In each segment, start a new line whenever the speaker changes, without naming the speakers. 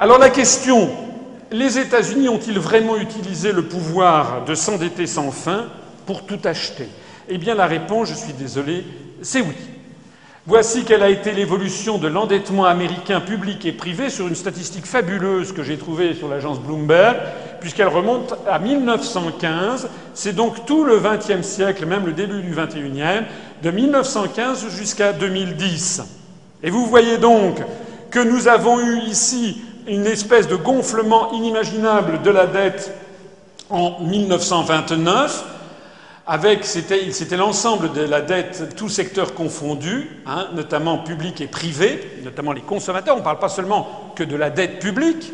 Alors la question, les États-Unis ont-ils vraiment utilisé le pouvoir de s'endetter sans fin pour tout acheter? Eh bien la réponse, je suis désolé, c'est oui. Voici quelle a été l'évolution de l'endettement américain public et privé sur une statistique fabuleuse que j'ai trouvée sur l'agence Bloomberg, puisqu'elle remonte à 1915. C'est donc tout le XXe siècle, même le début du XXIe, de 1915 jusqu'à 2010. Et vous voyez donc que nous avons eu ici une espèce de gonflement inimaginable de la dette en 1929, c'était l'ensemble de la dette, tous secteurs confondus, notamment public et privé, notamment les consommateurs. On ne parle pas seulement que de la dette publique.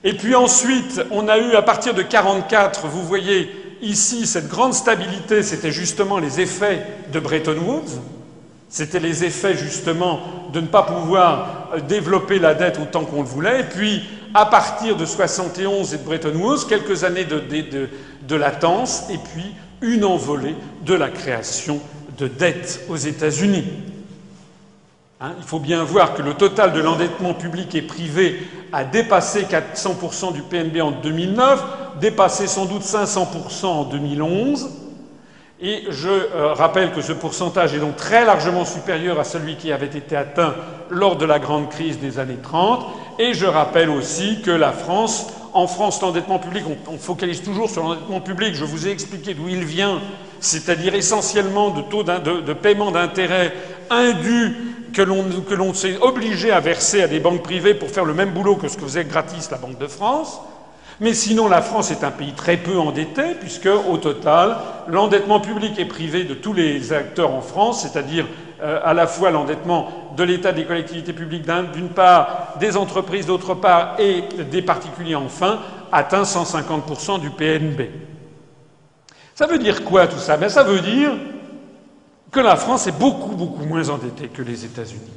Et puis ensuite, on a eu, à partir de 1944, vous voyez ici cette grande stabilité, c'était justement les effets de Bretton Woods. C'était les effets, justement, de ne pas pouvoir développer la dette autant qu'on le voulait. Et puis, à partir de 1971 et de Bretton Woods, quelques années de latence, et puis une envolée de la création de dettes aux États-Unis. Il faut bien voir que le total de l'endettement public et privé a dépassé 400% du PNB en 2009, dépassé sans doute 500% en 2011. Et je rappelle que ce pourcentage est donc très largement supérieur à celui qui avait été atteint lors de la grande crise des années 30. Et je rappelle aussi que en France, l'endettement public, on focalise toujours sur l'endettement public. Je vous ai expliqué d'où il vient, c'est-à-dire essentiellement de taux de paiement d'intérêt indus que l'on s'est obligé à verser à des banques privées pour faire le même boulot que ce que faisait gratis la Banque de France. Mais sinon, la France est un pays très peu endetté, puisque, au total, l'endettement public et privé de tous les acteurs en France, c'est-à-dire à la fois l'endettement de l'État, des collectivités publiques d'une part, des entreprises d'autre part, et des particuliers enfin, atteint 150% du PNB. Ça veut dire quoi tout ça? Ça veut dire que la France est beaucoup, beaucoup moins endettée que les États-Unis.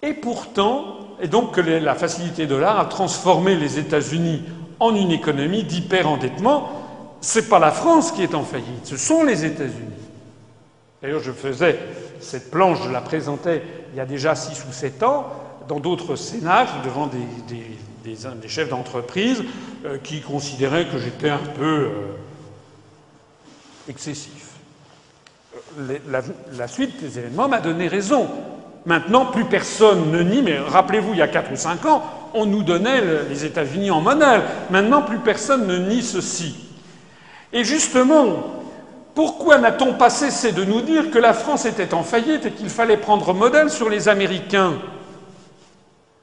Et pourtant, et donc que la facilité dollar a transformé les États-Unis en une économie d'hyper-endettement. C'est pas la France qui est en faillite, ce sont les États-Unis. D'ailleurs, je faisais cette planche, je la présentais il y a déjà 6 ou 7 ans, dans d'autres cénacles, devant des chefs d'entreprise qui considéraient que j'étais un peu excessif. La suite des événements m'a donné raison. Maintenant, plus personne ne nie, mais rappelez-vous, il y a 4 ou 5 ans, on nous donnait les États-Unis en monnaie. Maintenant, plus personne ne nie ceci. Et justement, pourquoi n'a-t-on pas cessé de nous dire que la France était en faillite et qu'il fallait prendre modèle sur les Américains?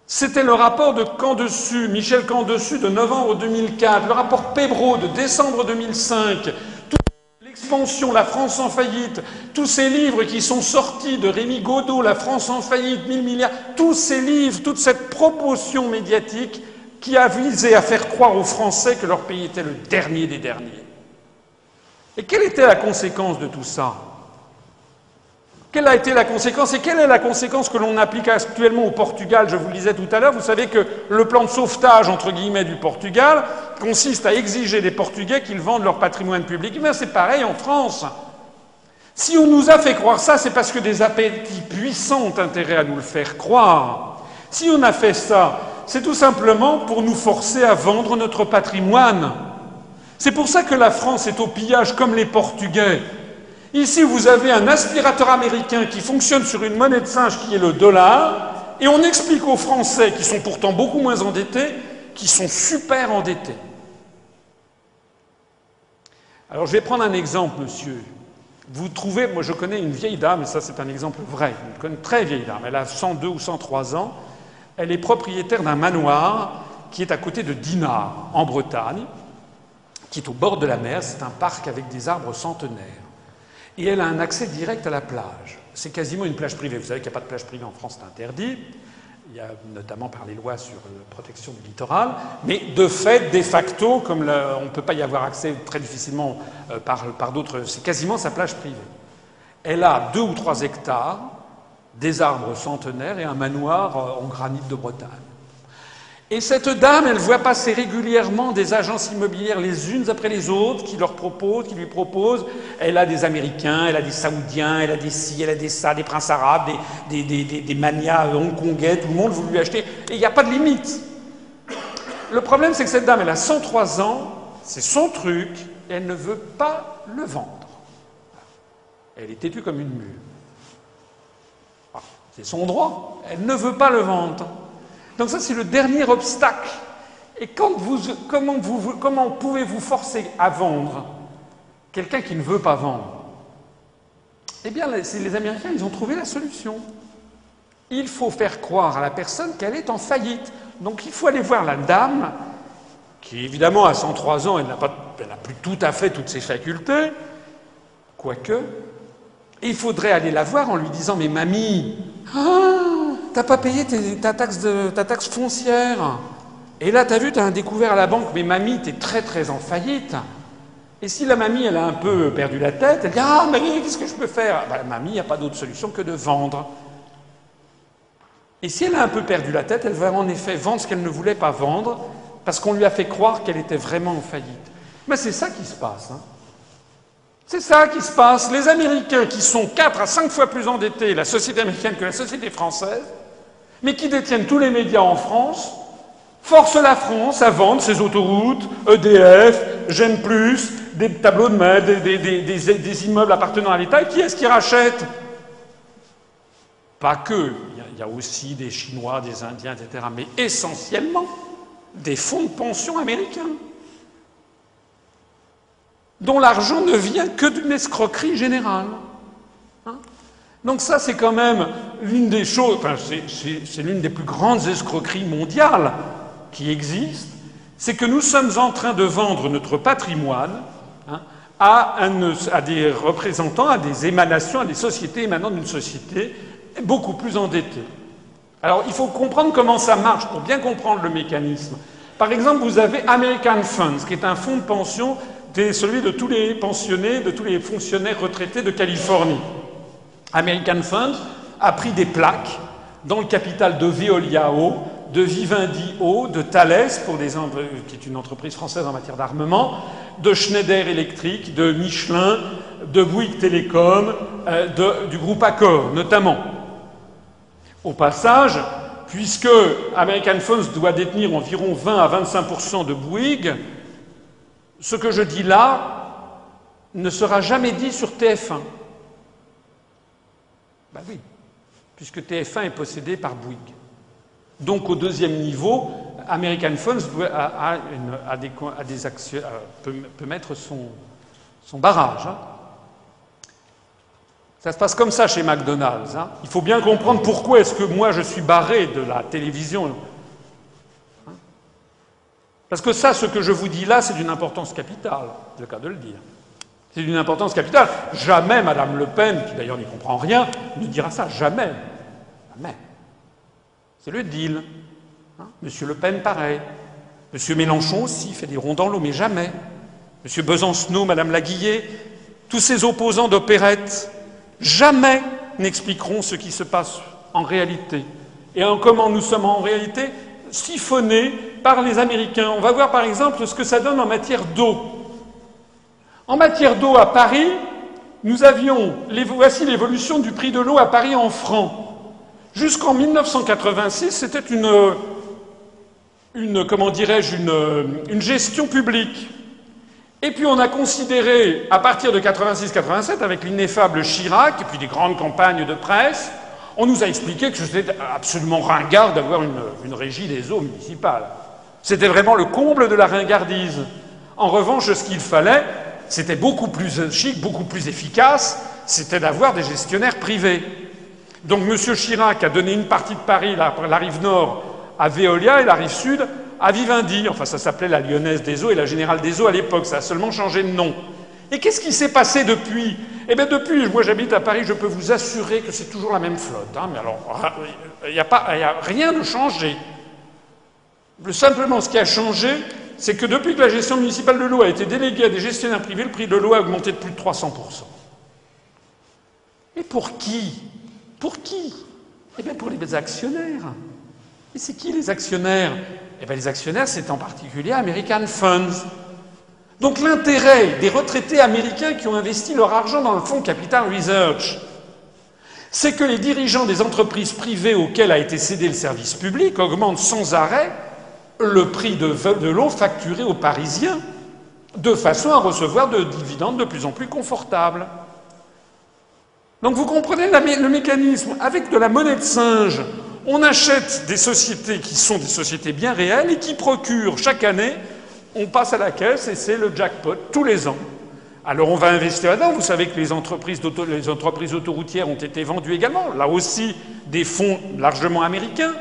C'était le rapport de Camdessus, Michel Camdessus, de novembre 2004, le rapport Pébreau de décembre 2005, L'expansion, la France en faillite, tous ces livres qui sont sortis de Rémi Godot, La France en faillite, 1000 milliards, tous ces livres, toute cette promotion médiatique qui a visé à faire croire aux Français que leur pays était le dernier des derniers. Et quelle était la conséquence de tout ça? Quelle a été la conséquence? Et quelle est la conséquence que l'on applique actuellement au Portugal? Je vous le disais tout à l'heure, vous savez que le plan de sauvetage, entre guillemets, du Portugal consiste à exiger des Portugais qu'ils vendent leur patrimoine public. Eh bien, c'est pareil en France. Si on nous a fait croire ça, c'est parce que des appétits puissants ont intérêt à nous le faire croire. Si on a fait ça, c'est tout simplement pour nous forcer à vendre notre patrimoine. C'est pour ça que la France est au pillage comme les Portugais. Ici, vous avez un aspirateur américain qui fonctionne sur une monnaie de singe qui est le dollar, et on explique aux Français, qui sont pourtant beaucoup moins endettés, qu'ils sont super endettés. Alors, je vais prendre un exemple, monsieur. Vous trouvez, moi je connais une vieille dame, et ça c'est un exemple vrai, une très vieille dame, elle a 102 ou 103 ans, elle est propriétaire d'un manoir qui est à côté de Dinard, en Bretagne, qui est au bord de la mer, c'est un parc avec des arbres centenaires. Et elle a un accès direct à la plage. C'est quasiment une plage privée. Vous savez qu'il n'y a pas de plage privée en France, c'est interdit. Il y a notamment par les lois sur la protection du littoral. Mais de fait, de facto, comme on ne peut pas y avoir accès très difficilement par d'autres, c'est quasiment sa plage privée. Elle a 2 ou 3 hectares, des arbres centenaires et un manoir en granit de Bretagne. Et cette dame, elle voit passer régulièrement des agences immobilières les unes après les autres qui lui proposent. Elle a des Américains, elle a des Saoudiens, elle a des ci, elle a des ça, des princes arabes, des manias hongkongais, tout le monde veut lui acheter. Et il n'y a pas de limite. Le problème, c'est que cette dame, elle a 103 ans, c'est son truc, et elle ne veut pas le vendre. Elle est têtue comme une mule. C'est son droit, elle ne veut pas le vendre. Donc ça, c'est le dernier obstacle. Et comment pouvez-vous forcer à vendre quelqu'un qui ne veut pas vendre? Eh bien, les Américains, ils ont trouvé la solution. Il faut faire croire à la personne qu'elle est en faillite. Donc il faut aller voir la dame, qui évidemment à 103 ans, elle n'a plus tout à fait toutes ses facultés, quoique. Et il faudrait aller la voir en lui disant « Mais mamie, t'as pas payé ta taxe foncière. Et là, t'as vu, t'as un découvert à la banque, mais mamie, t'es très très en faillite. » Et si la mamie, elle a un peu perdu la tête, elle dit « Ah, mamie, qu'est-ce que je peux faire ?» Mamie, il n'y a pas d'autre solution que de vendre. Et si elle a un peu perdu la tête, elle va en effet vendre ce qu'elle ne voulait pas vendre, parce qu'on lui a fait croire qu'elle était vraiment en faillite. Mais c'est ça qui se passe. C'est ça qui se passe. Les Américains, qui sont 4 à 5 fois plus endettés, la société américaine, que la société française, mais qui détiennent tous les médias en France, forcent la France à vendre ses autoroutes, EDF, Gem+, des tableaux de main, des immeubles appartenant à l'État. Et qui est-ce qui rachète? Pas que. Il y a aussi des Chinois, des Indiens, etc. Mais essentiellement des fonds de pension américains, dont l'argent ne vient que d'une escroquerie générale. Donc ça, c'est quand même l'une des choses, c'est l'une des plus grandes escroqueries mondiales qui existent, c'est que nous sommes en train de vendre notre patrimoine à des représentants, à des émanations, à des sociétés émanant d'une société beaucoup plus endettée. Alors, il faut comprendre comment ça marche pour bien comprendre le mécanisme. Par exemple, vous avez American Funds, qui est un fonds de pension, celui de tous les pensionnés, de tous les fonctionnaires retraités de Californie. American Funds a pris des plaques dans le capital de Veolia Eau, de Vivendi Eau, de Thales, qui est une entreprise française en matière d'armement, de Schneider Electric, de Michelin, de Bouygues Télécom, du groupe Accor, notamment. Au passage, puisque American Funds doit détenir environ 20 à 25% de Bouygues, ce que je dis là ne sera jamais dit sur TF1. Ben oui, puisque TF1 est possédé par Bouygues. Donc au deuxième niveau, American Funds peut mettre son barrage. Ça se passe comme ça chez McDonald's. Il faut bien comprendre pourquoi est-ce que moi je suis barré de la télévision. Parce que ça, ce que je vous dis là, c'est d'une importance capitale, c'est le cas de le dire. C'est d'une importance capitale. Jamais Madame Le Pen, qui d'ailleurs n'y comprend rien, ne dira ça. Jamais. Jamais. C'est le deal. Monsieur Le Pen, pareil. Monsieur Mélenchon aussi fait des ronds dans l'eau, mais jamais. Monsieur Besancenot, Madame Laguillet, tous ces opposants d'opérette, jamais n'expliqueront ce qui se passe en réalité. Et comment nous sommes en réalité siphonnés par les Américains. On va voir par exemple ce que ça donne en matière d'eau. En matière d'eau à Paris, voici l'évolution du prix de l'eau à Paris en francs. Jusqu'en 1986, c'était une gestion publique. Et puis on a considéré, à partir de 86-87, avec l'ineffable Chirac, et puis des grandes campagnes de presse, on nous a expliqué que c'était absolument ringard d'avoir une régie des eaux municipales. C'était vraiment le comble de la ringardise. En revanche, ce qu'il fallait, c'était beaucoup plus chic, beaucoup plus efficace, c'était d'avoir des gestionnaires privés. Donc M. Chirac a donné une partie de Paris, la rive nord, à Veolia et la rive sud à Vivendi. Enfin, ça s'appelait la Lyonnaise des Eaux et la Générale des Eaux à l'époque. Ça a seulement changé de nom. Et qu'est-ce qui s'est passé depuis? Eh bien, depuis, moi j'habite à Paris, je peux vous assurer que c'est toujours la même flotte. Mais alors, il n'y a rien de changé. Simplement, ce qui a changé, c'est que depuis que la gestion municipale de l'eau a été déléguée à des gestionnaires privés, le prix de l'eau a augmenté de plus de 300%. Et pour qui? Pour qui? Eh bien, pour les actionnaires. Et c'est qui les actionnaires? Eh bien, les actionnaires, c'est en particulier American Funds. Donc l'intérêt des retraités américains qui ont investi leur argent dans le fonds Capital Research, c'est que les dirigeants des entreprises privées auxquelles a été cédé le service public augmentent sans arrêt le prix de l'eau facturé aux Parisiens, de façon à recevoir de dividendes de plus en plus confortables. Donc vous comprenez le mécanisme. Avec de la monnaie de singe, on achète des sociétés qui sont des sociétés bien réelles et qui procurent chaque année, on passe à la caisse et c'est le jackpot tous les ans. Alors on va investir là-dedans. Vous savez que les entreprises autoroutières ont été vendues également. Là aussi, des fonds largement américains.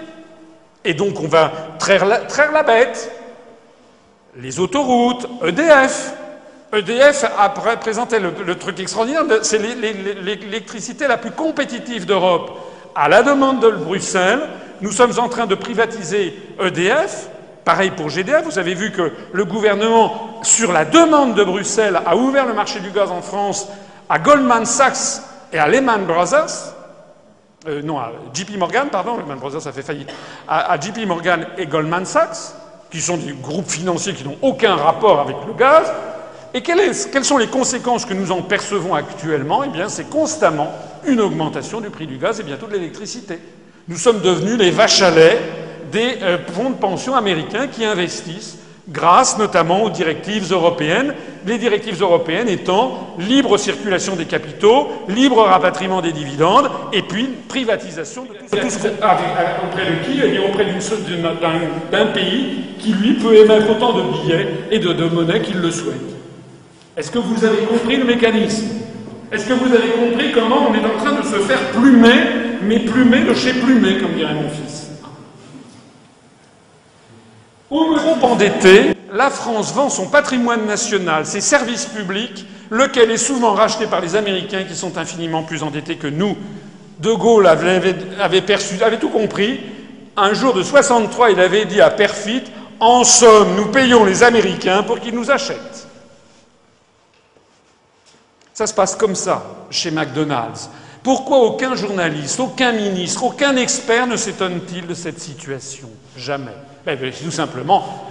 Et donc on va traire la bête. Les autoroutes, EDF. EDF a présenté le truc extraordinaire. C'est l'électricité la plus compétitive d'Europe. À la demande de Bruxelles, nous sommes en train de privatiser EDF. Pareil pour GDF. Vous avez vu que le gouvernement, sur la demande de Bruxelles, a ouvert le marché du gaz en France à Goldman Sachs et à Lehman Brothers. À JP Morgan, pardon. Lehman Brothers a fait faillite. À JP Morgan et Goldman Sachs, qui sont des groupes financiers qui n'ont aucun rapport avec le gaz. Et quelles sont les conséquences que nous en percevons actuellement? Eh bien, c'est constamment une augmentation du prix du gaz et bientôt de l'électricité. Nous sommes devenus les vaches à lait des fonds de pension américains qui investissent grâce notamment aux directives européennes, les directives européennes étant libre circulation des capitaux, libre rapatriement des dividendes et puis privatisation de tout ce qu'on... Auprès de qui? Eh bien, auprès d'un pays qui, lui, peut émettre autant de billets et de monnaie qu'il le souhaite. Est-ce que vous avez compris le mécanisme? Est-ce que vous avez compris comment on est en train de se faire plumer, mais plumer de chez plumer, comme dirait mon fils? Au groupe endetté, la France vend son patrimoine national, ses services publics, lequel est souvent racheté par les Américains qui sont infiniment plus endettés que nous. De Gaulle avait tout compris. Un jour de 63, il avait dit à Perfit, « En somme, nous payons les Américains pour qu'ils nous achètent. » Ça se passe comme ça chez McDonald's. Pourquoi aucun journaliste, aucun ministre, aucun expert ne s'étonne-t-il de cette situation? Jamais. C'est tout simplement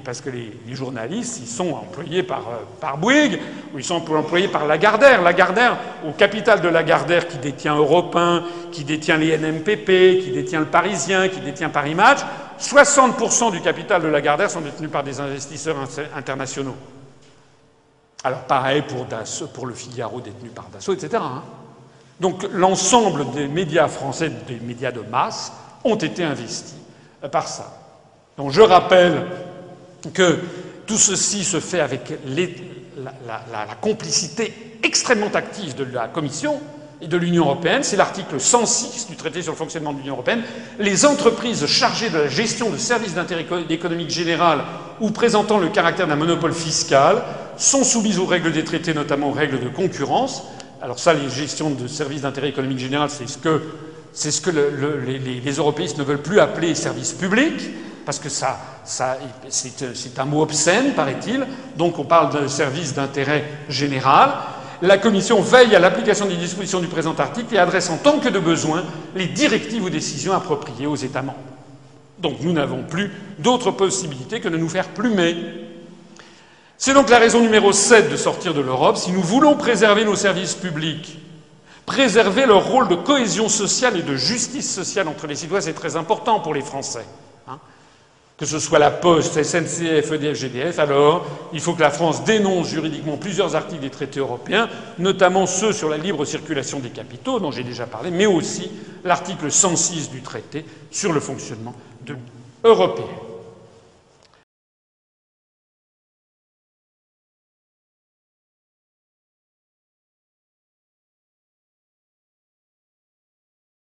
parce que les journalistes, ils sont employés par Bouygues, ou ils sont employés par Lagardère. Lagardère, au capital de Lagardère, qui détient Europe 1, qui détient les NMPP, qui détient le Parisien, qui détient Paris Match, 60% du capital de Lagardère sont détenus par des investisseurs internationaux. Alors pareil pour le Figaro détenu par Dassault, etc. Donc l'ensemble des médias français, des médias de masse, ont été investis par ça. Donc je rappelle que tout ceci se fait avec la complicité extrêmement active de la Commission et de l'Union européenne. C'est l'article 106 du traité sur le fonctionnement de l'Union européenne. Les entreprises chargées de la gestion de services d'intérêt économique général ou présentant le caractère d'un monopole fiscal sont soumises aux règles des traités, notamment aux règles de concurrence. Alors ça, les gestions de services d'intérêt économique général, c'est ce que les européistes ne veulent plus appeler services publics, parce que c'est un mot obscène, paraît-il. Donc on parle de services d'intérêt général. La Commission veille à l'application des dispositions du présent article et adresse en tant que de besoin les directives ou décisions appropriées aux États membres. Donc nous n'avons plus d'autre possibilité que de nous faire plumer. C'est donc la raison numéro 7 de sortir de l'Europe. Si nous voulons préserver nos services publics, préserver leur rôle de cohésion sociale et de justice sociale entre les citoyens, c'est très important pour les Français. Que ce soit la Poste, SNCF, EDF, GDF, alors il faut que la France dénonce juridiquement plusieurs articles des traités européens, notamment ceux sur la libre circulation des capitaux, dont j'ai déjà parlé, mais aussi l'article 106 du traité sur le fonctionnement de l'Union européenne.